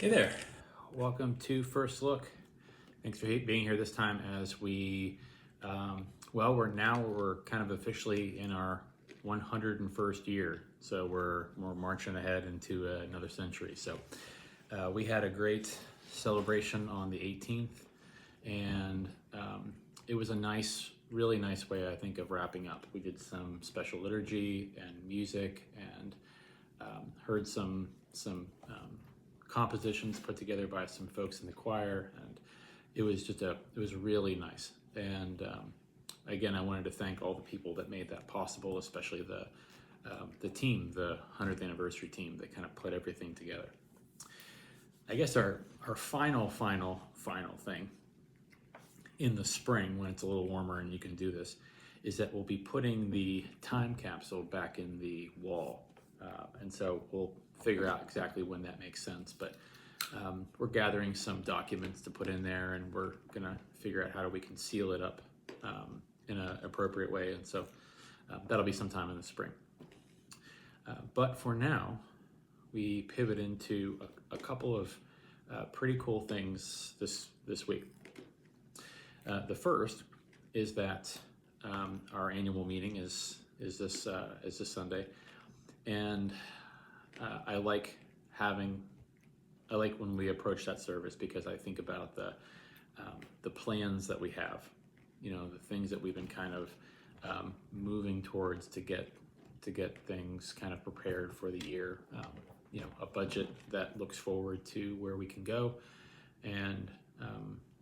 Hey there, welcome to First Look. Thanks for being here this time as we're kind of officially in our 101st year. So we're marching ahead into another century. So we had a great celebration on the 18th, and it was a really nice way, I think, of wrapping up. We did some special liturgy and music, and heard some compositions put together by some folks in the choir, and it was really nice. And again, I wanted to thank all the people that made that possible, especially the team, the 100th anniversary team that kind of put everything together. I guess our final thing in the spring, when it's a little warmer and you can do this, is that we'll be putting the time capsule back in the wall. And so we'll figure out exactly when that makes sense, but we're gathering some documents to put in there, and we're gonna figure out how we can seal it up in an appropriate way, and so that'll be sometime in the spring. But for now, we pivot into a couple of pretty cool things this week. The first is that our annual meeting is this Sunday, and I like when we approach that service, because I think about the plans that we have, the things that we've been kind of moving towards to get things kind of prepared for the year. A budget that looks forward to where we can go, and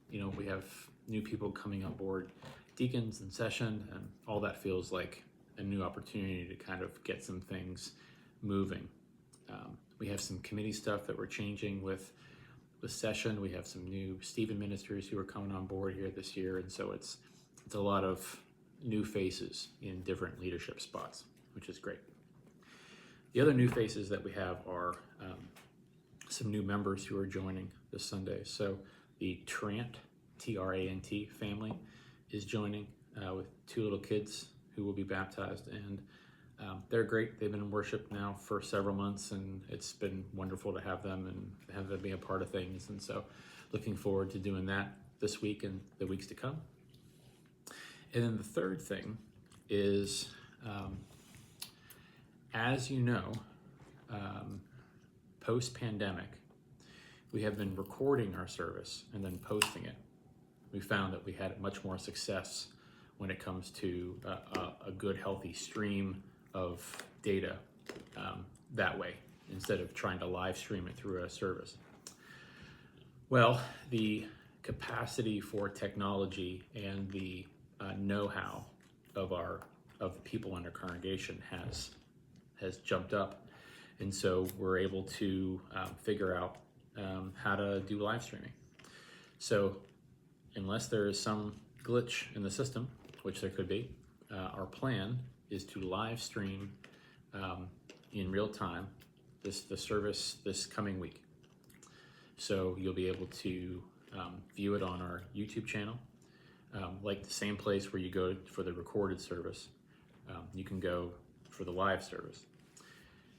we have new people coming on board, deacons in session, and all that feels like a new opportunity to kind of get some things moving. We have some committee stuff that we're changing with session. We have some new Stephen ministers who are coming on board here this year, and so it's a lot of new faces in different leadership spots, which is great. The other new faces that we have are some new members who are joining this Sunday. So the Trant, T-R-A-N-T family is joining with two little kids who will be baptized, and they're great. They've been in worship now for several months, and it's been wonderful to have them and have them be a part of things. And so looking forward to doing that this week and the weeks to come. And then the third thing is, as you know, post-pandemic, we have been recording our service and then posting it. We found that we had much more success when it comes to a good, healthy stream of data that way, instead of trying to live stream it through a service. Well, the capacity for technology and the know-how of the people in our congregation has jumped up, and so we're able to figure out how to do live streaming. So unless there is some glitch in the system, which there could be, our plan is to live stream in real time the service this coming week. So you'll be able to view it on our YouTube channel, like the same place where you go for the recorded service. You can go for the live service,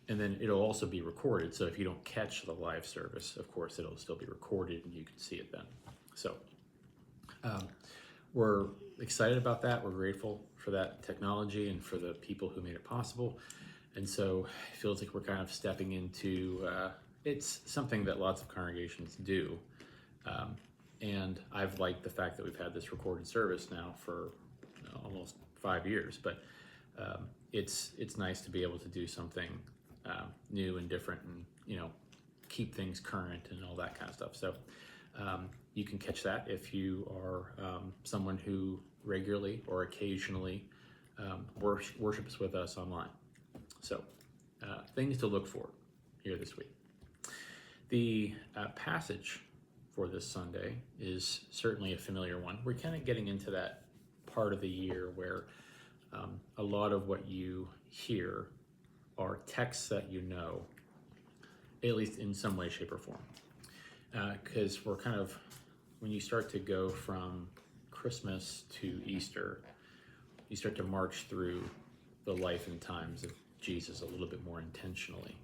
and then it'll also be recorded. So if you don't catch the live service, of course, it'll still be recorded and you can see it then. So we're excited about that. We're grateful for that technology and for the people who made it possible. And so it feels like we're kind of stepping into, it's something that lots of congregations do. And I've liked the fact that we've had this recorded service now for almost 5 years, but it's nice to be able to do something new and different, and keep things current and all that kind of stuff. So you can catch that if you are someone who regularly or occasionally worships with us online. So things to look for here this week. The passage for this Sunday is certainly a familiar one. We're kind of getting into that part of the year where a lot of what you hear are texts that you know, at least in some way, shape, or form. Because we're kind of, when you start to go from Christmas to Easter, you start to march through the life and times of Jesus a little bit more intentionally.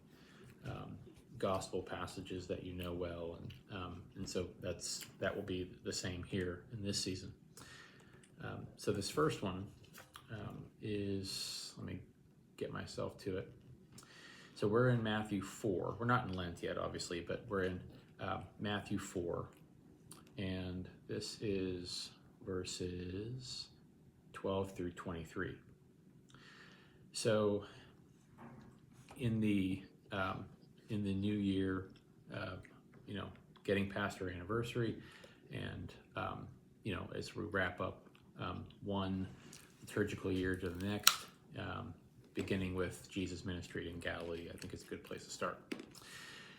gospel passages that you know well, and so that will be the same here in this season. So this first one is, let me get myself to it. So we're in Matthew 4. We're not in Lent yet, obviously, but we're in Matthew 4, and this is verses 12 through 23. So in the new year, getting past our anniversary, and as we wrap up one liturgical year to the next, beginning with Jesus' ministry in Galilee, I think it's a good place to start.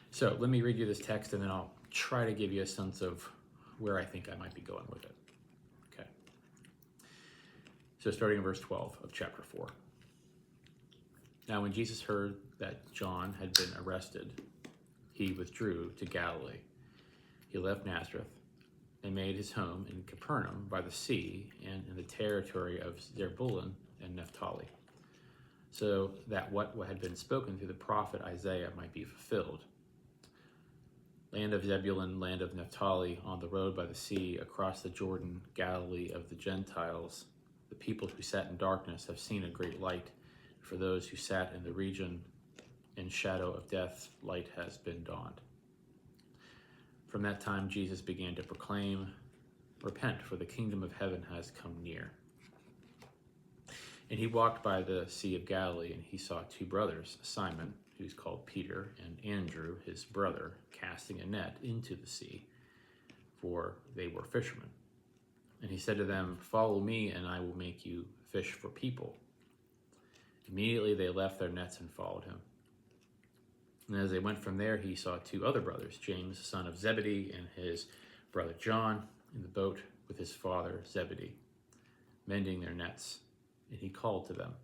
So let me read you this text, and then I'll try to give you a sense of where I think I might be going with it. Okay. So starting in verse 12 of chapter 4. Now when Jesus heard that John had been arrested, he withdrew to Galilee. He left Nazareth and made his home in Capernaum by the sea and in the territory of Zebulun and Naphtali, so that what had been spoken through the prophet Isaiah might be fulfilled. Land of Zebulun, land of Naphtali, on the road by the sea, across the Jordan, Galilee of the Gentiles. The people who sat in darkness have seen a great light. For those who sat in the region in shadow of death, light has been dawned. From that time, Jesus began to proclaim, "Repent, for the kingdom of heaven has come near." And he walked by the Sea of Galilee, and he saw two brothers, Simon, who's called Peter, and Andrew, his brother, casting a net into the sea, for they were fishermen. And he said to them, "Follow me, and I will make you fish for people." Immediately they left their nets and followed him. And as they went from there, he saw two other brothers, James, son of Zebedee, and his brother John, in the boat with his father Zebedee, mending their nets. And he called to them.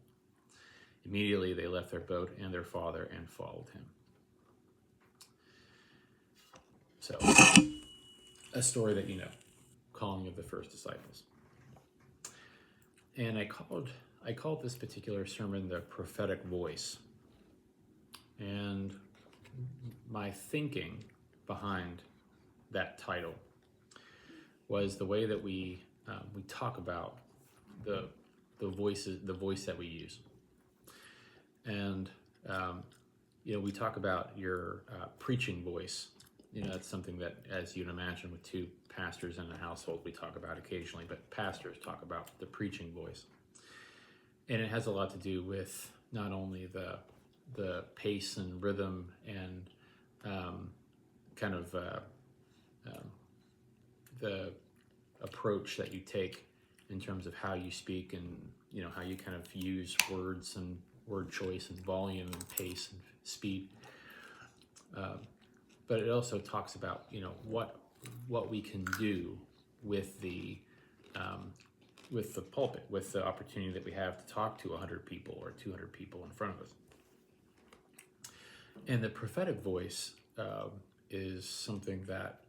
Immediately they left their boat and their father and followed him. So, a story that you know, calling of the first disciples. And I called this particular sermon the Prophetic Voice. And my thinking behind that title was the way that we talk about the voice that we use. And we talk about your preaching voice. That's something that, as you'd imagine, with two pastors in a household, we talk about occasionally, but pastors talk about the preaching voice. And it has a lot to do with not only the pace and rhythm and the approach that you take in terms of how you speak, and how you kind of use words and word choice and volume and pace and speed. But it also talks about what we can do with the pulpit, with the opportunity that we have to talk to 100 people or 200 people in front of us. And the prophetic voice is something that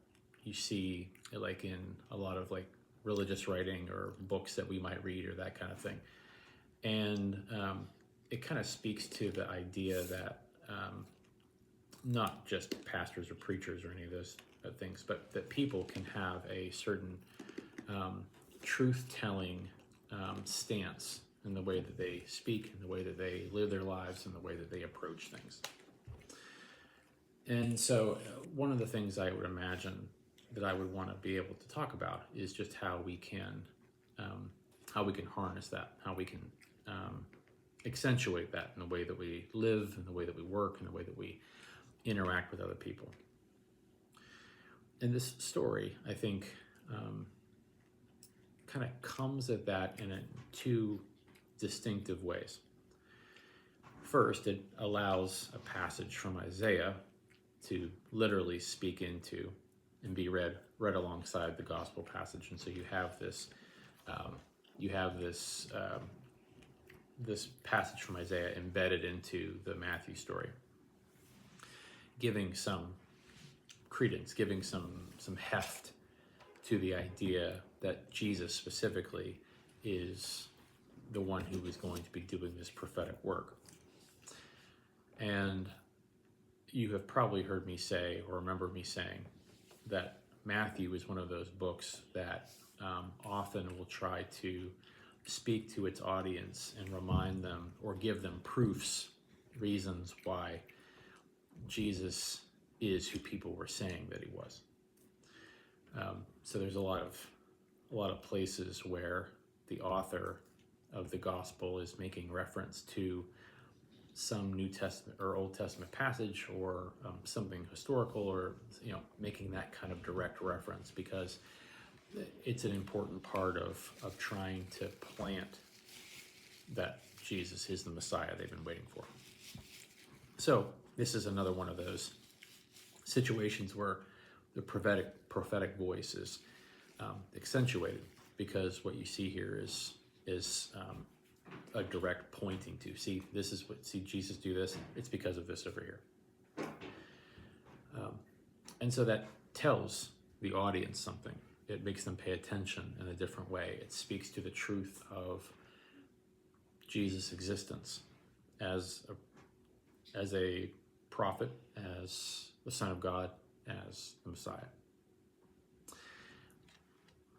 you see like in a lot of like religious writing or books that we might read or that kind of thing. And it kind of speaks to the idea that not just pastors or preachers or any of those things, but that people can have a certain truth-telling stance in the way that they speak, in the way that they live their lives, in the way that they approach things. And so one of the things I would imagine that I would want to be able to talk about is just how we can harness that, how we can accentuate that in the way that we live, in the way that we work, in the way that we interact with other people. And this story, I think, kind of comes at that in two distinctive ways. First, it allows a passage from Isaiah to literally speak into and be read alongside the gospel passage, and so you have this this passage from Isaiah embedded into the Matthew story, giving some credence, giving some heft to the idea that Jesus specifically is the one who is going to be doing this prophetic work. And you have probably heard me say, or remember me saying, that Matthew is one of those books that often will try to speak to its audience and remind them or give them proofs, reasons why Jesus is who people were saying that he was. So there's a lot of places where the author of the gospel is making reference to some New Testament or Old Testament passage or something historical, or making that kind of direct reference, because it's an important part of trying to plant that Jesus is the Messiah they've been waiting for. So this is another one of those situations where the prophetic voice is accentuated, because what you see here is a direct pointing to, see Jesus do this, it's because of this over here. And so that tells the audience something. It makes them pay attention in a different way. It speaks to the truth of Jesus' existence as a prophet, as the Son of God, as the Messiah.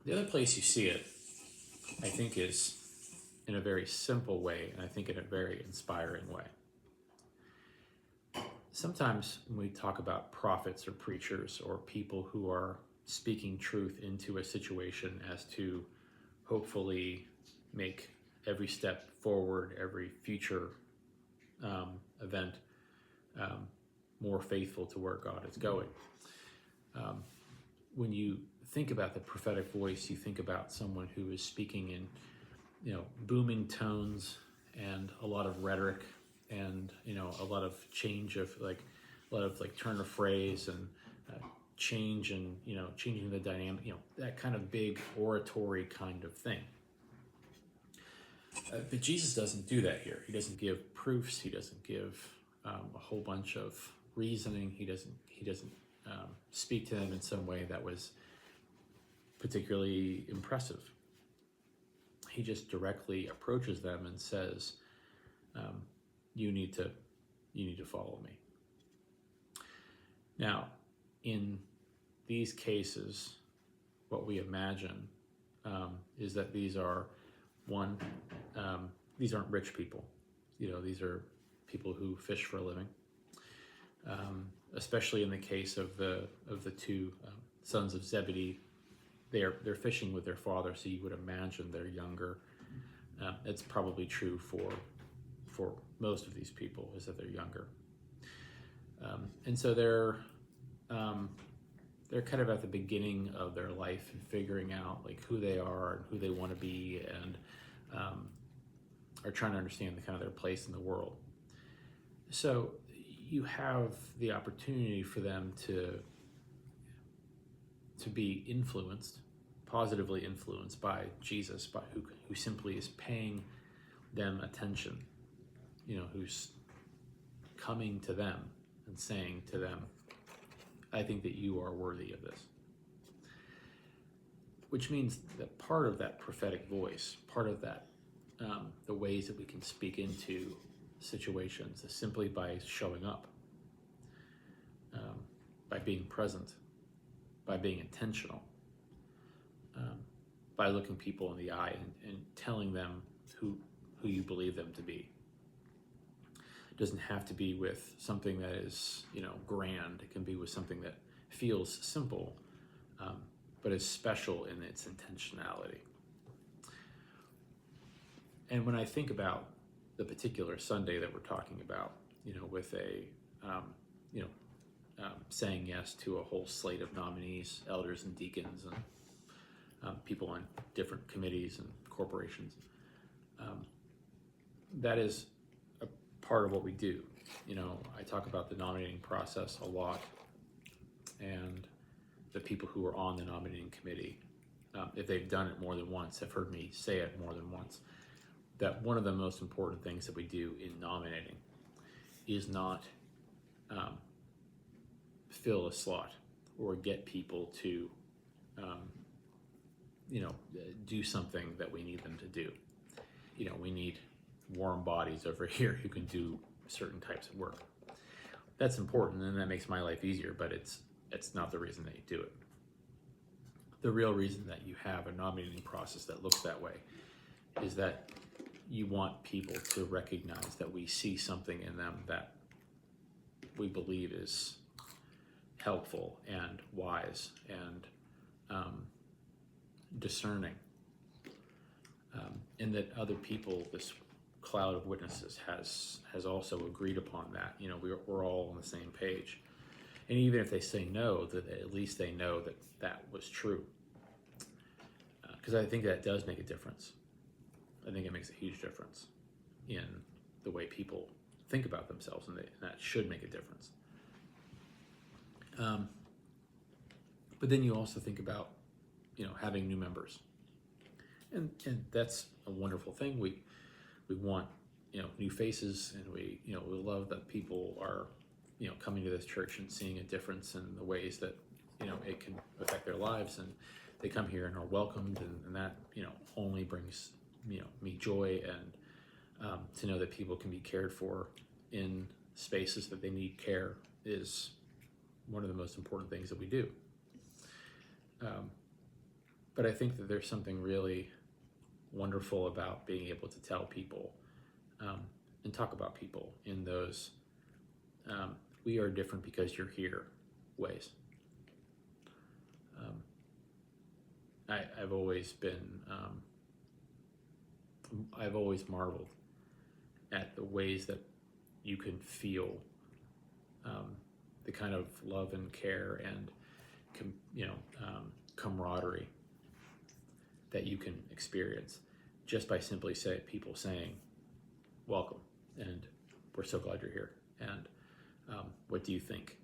The other place you see it, I think, is in a very simple way, and I think in a very inspiring way. Sometimes when we talk about prophets or preachers or people who are speaking truth into a situation as to hopefully make every step forward, every future event more faithful to where God is going. When you think about the prophetic voice, you think about someone who is speaking in booming tones and a lot of rhetoric, and a lot of change of turn of phrase and change, and changing the dynamic, that kind of big oratory kind of thing. But Jesus doesn't do that here. He doesn't give proofs. He doesn't give a whole bunch of reasoning. He doesn't speak to them in some way that was particularly impressive. He just directly approaches them and says, you need to follow me. Now, in these cases, what we imagine is that these aren't rich people. These are people who fish for a living. Especially in the case of the two sons of Zebedee, they're fishing with their father, so you would imagine they're younger. It's probably true for most of these people, is that they're younger, and so they're kind of at the beginning of their life and figuring out who they are and who they want to be, and are trying to understand their place in the world. So you have the opportunity for them to be influenced, positively influenced by Jesus, by who simply is paying them attention, who's coming to them and saying to them, I think that you are worthy of this. Which means that part of that prophetic voice, part of that, the ways that we can speak into situations, is simply by showing up, by being present, by being intentional, by looking people in the eye and telling them who you believe them to be. It doesn't have to be with something that is, grand. It can be with something that feels simple, but is special in its intentionality. And when I think about the particular Sunday that we're talking about, with saying yes to a whole slate of nominees, elders and deacons, and people on different committees and corporations, that is a part of what we do. I talk about the nominating process a lot, and the people who are on the nominating committee, if they've done it more than once, have heard me say it more than once, that one of the most important things that we do in nominating is not fill a slot or get people to do something that we need them to do. We need warm bodies over here who can do certain types of work. That's important, and that makes my life easier, but it's not the reason that you do it. The real reason that you have a nominating process that looks that way is that you want people to recognize that we see something in them that we believe is helpful and wise and discerning, and that other people, this cloud of witnesses, has also agreed upon that. You know, we're all on the same page, and even if they say no, that at least they know that that was true. Because I think that does make a difference. I think it makes a huge difference in the way people think about themselves, and that should make a difference. But then you also think about, you know, having new members, and that's a wonderful thing. We want, you know, new faces, and we love that people are, you know, coming to this church and seeing a difference in the ways that, you know, it can affect their lives, and they come here and are welcomed, and that, you know, only brings, you know, me joy, and to know that people can be cared for in spaces that they need care is one of the most important things that we do. But I think that there's something really wonderful about being able to tell people and talk about people in those we are different because you're here ways. I've always been, I've always marveled at the ways that you can feel the kind of love and care and camaraderie that you can experience just by simply people saying, "Welcome," and "We're so glad you're here," and "What do you think?"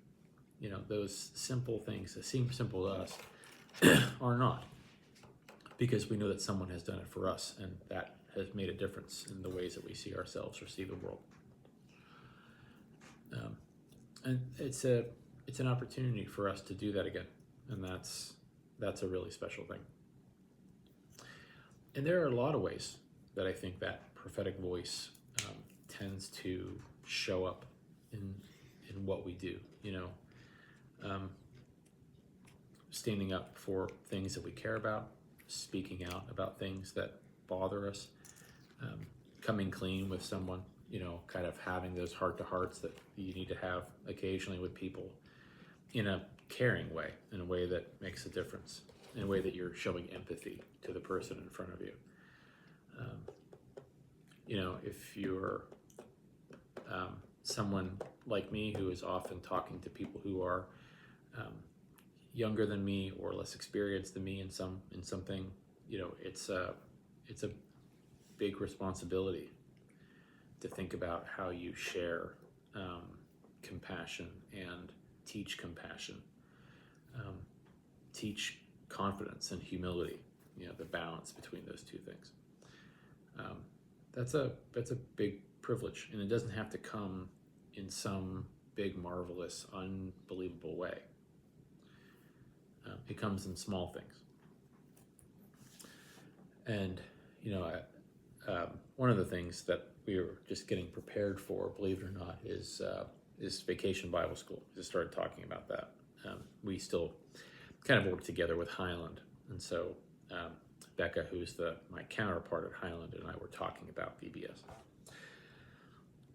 You know, those simple things that seem simple to us are not, because we know that someone has done it for us, and that has made a difference in the ways that we see ourselves or see the world. And it's an opportunity for us to do that again, and that's a really special thing. And there are a lot of ways that I think that prophetic voice tends to show up in what we do. You know, standing up for things that we care about, speaking out about things that bother us, coming clean with someone, you know, kind of having those heart-to-hearts that you need to have occasionally with people in a caring way, in a way that makes a difference, in a way that you're showing empathy to the person in front of you. You know, if you're someone like me who is often talking to people who are younger than me or less experienced than me in something, you know, it's a big responsibility to think about how you share compassion and teach compassion, teach confidence and humility. You know, the balance between those two things. That's a big privilege, and it doesn't have to come in some big, marvelous, unbelievable way. It comes in small things. And, you know, one of the things that we were just getting prepared for, believe it or not, is Vacation Bible School. We just started talking about that. We still kind of work together with Highland, and so Becca, who's my counterpart at Highland, and I were talking about VBS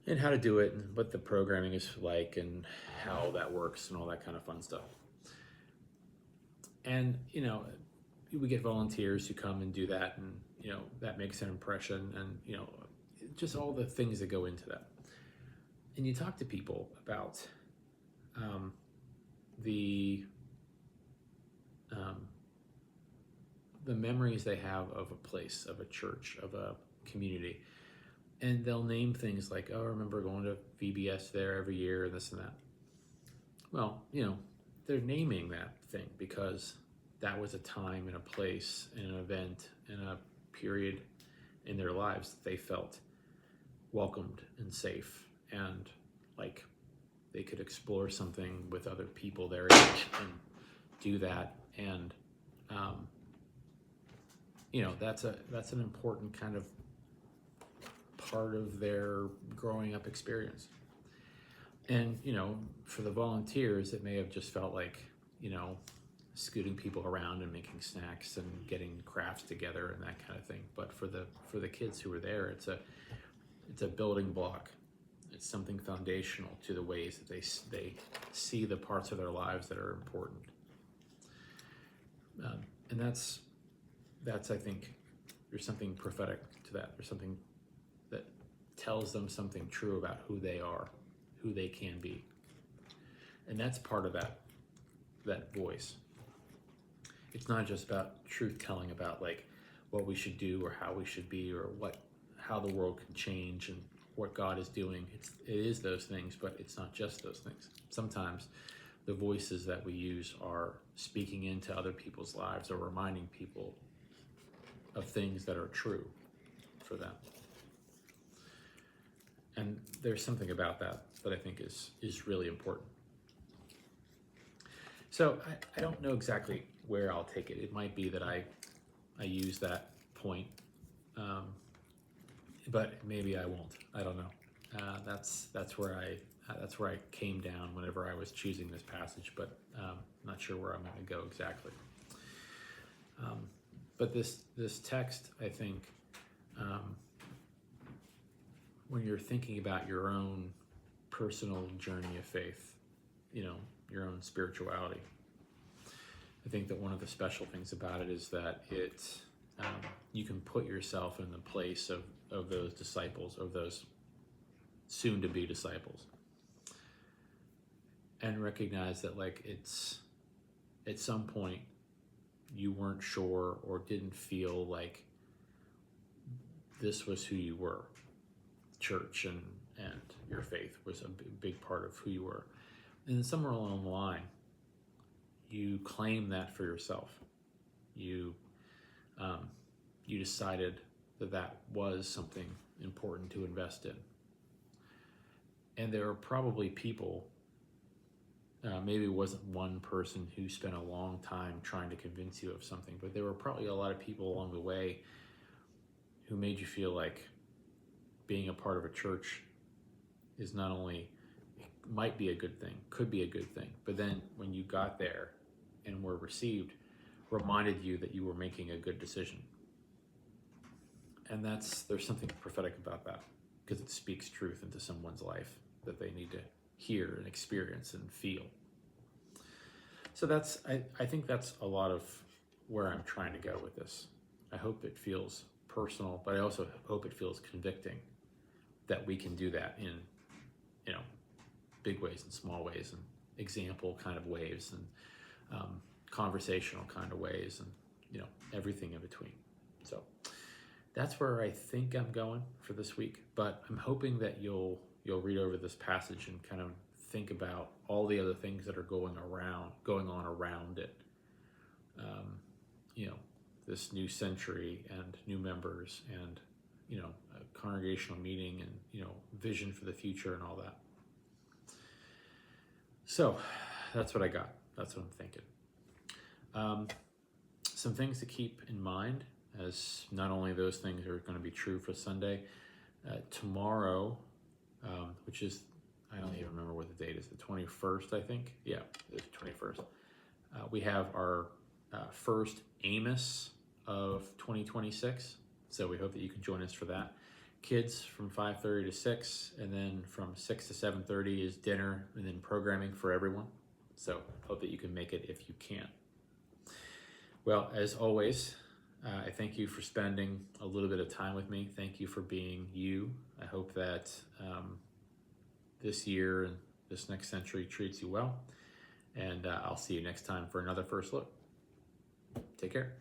and how to do it, and what the programming is like, and how that works, and all that kind of fun stuff. And, you know, we get volunteers who come and do that, and, you know, that makes an impression, and, you know, just all the things that go into that. And you talk to people about the memories they have of a place, of a church, of a community, and they'll name things like, "Oh, I remember going to VBS there every year," and this and that. Well, you know, they're naming that thing because that was a time and a place and an event and a period in their lives that they felt welcomed and safe, and like they could explore something with other people their age and do that. And you know, that's an important kind of part of their growing up experience. And, for the volunteers, it may have just felt like, scooting people around and making snacks and getting crafts together and that kind of thing. But for the kids who were there, it's a building block. It's something foundational to the ways that they see the parts of their lives that are important. And that's I think there's something prophetic to that. There's something that tells them something true about who they are, who they can be. And that's part of that voice. It's not just about truth telling about like what we should do or how we should be or how the world can change and what God is doing. It is those things, but it's not just those things. Sometimes the voices that we use are speaking into other people's lives or reminding people of things that are true for them. And there's something about that I think is really important. So I don't know exactly where I'll take it. It might be that I use that point, but maybe I won't. I don't know. That's where I came down whenever I was choosing this passage, but not sure where I'm going to go exactly. But this text, I think, when you're thinking about your own personal journey of faith, your own spirituality, I think that one of the special things about it is that you can put yourself in the place of those disciples, of those soon-to-be disciples, and recognize that like it's at some point you weren't sure or didn't feel like this was who you were. Church and your faith was a big part of who you were. And then somewhere along the line, you claim that for yourself. You decided that was something important to invest in. And there are probably people, maybe it wasn't one person who spent a long time trying to convince you of something, but there were probably a lot of people along the way who made you feel like being a part of a church is not only, might be a good thing, could be a good thing, but then when you got there and were received, reminded you that you were making a good decision. And there's something prophetic about that, because it speaks truth into someone's life that they need to hear and experience and feel. So I think that's a lot of where I'm trying to go with this. I hope it feels personal, but I also hope it feels convicting that we can do that in, big ways and small ways and example kind of ways and conversational kind of ways and, everything in between. So that's where I think I'm going for this week, but I'm hoping that you'll read over this passage and kind of think about all the other things that are going on around it. This new century and new members and, a congregational meeting and, vision for the future and all that. So that's what I got. That's what I'm thinking. Some things to keep in mind, as not only those things are going to be true for Sunday. Tomorrow, which is, I don't even remember what the date is, the 21st, I think. Yeah, it's 21st. We have our first Amos of 2026. So we hope that you can join us for that. Kids from 5:30 to 6, and then from 6 to 7:30 is dinner, and then programming for everyone. So hope that you can make it if you can. Well, as always, I thank you for spending a little bit of time with me. Thank you for being you. I hope that this year and this next century treats you well. And I'll see you next time for another First Look. Take care.